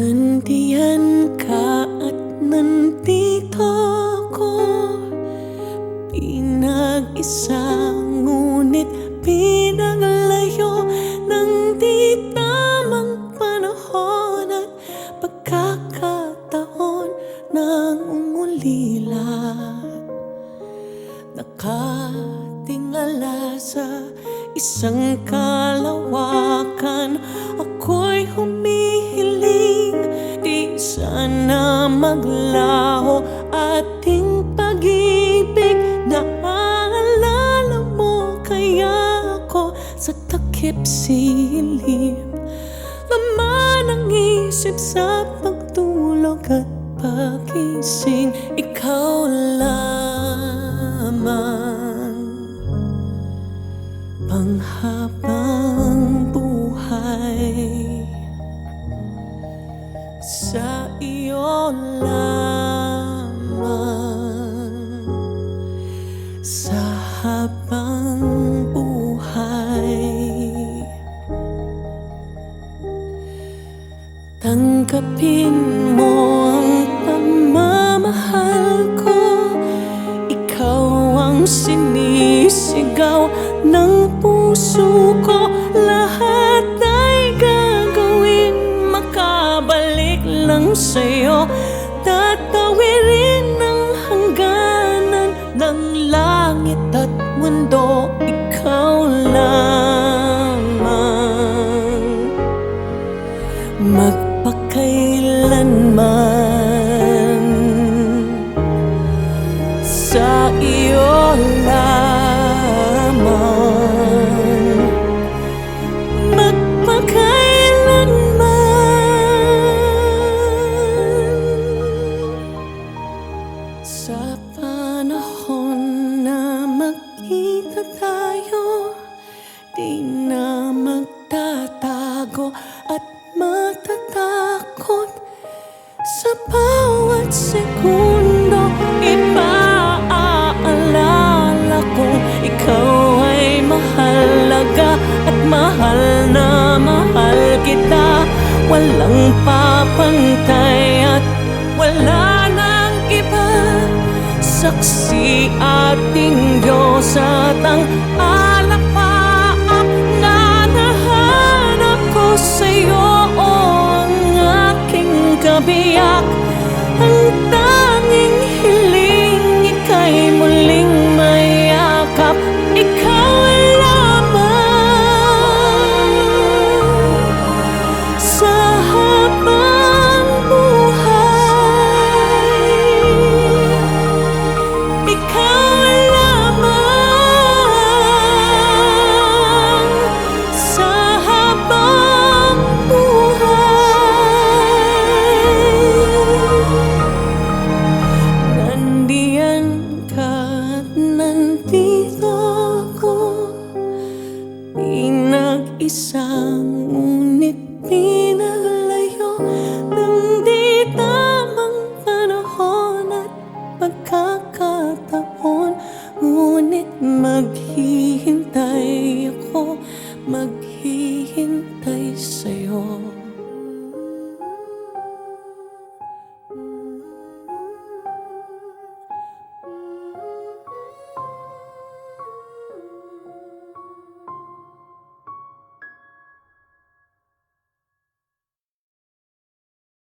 Nandiyan ka at nandito ako, pinag-isa ngunit pinaglayo ng di tamang panahon at pagkakataon ng umulila. Nakatingala sa isang kalawakan, ako'y humihiling, di sana maglaho ating pag-ibig. Naaalala mo kaya ako sa takip silim, laman ng isip sa pagtulog at pagising. Ikaw lamang, panghabang buhay, sa iyo lamang, sa habang buhay. Tanggapin mo ang pagmamahal ko, ikaw ang sinisigaw ng puso ko. Lahat ay gagawin, makabalik lang sa'yo. Tatawirin ang hangganan ng langit at mundo. Ikaw lamang, magpakailanman, sa iyo lamang, magpakailanman. Sa panahon na magkita tayo, di na magtatago at matatakot. Sa bawat segundo, ipaalala ko, ikaw ay mahalaga at mahal na mahal kita. Walang papantay at wala nang iba, saksi ating Diyos at ang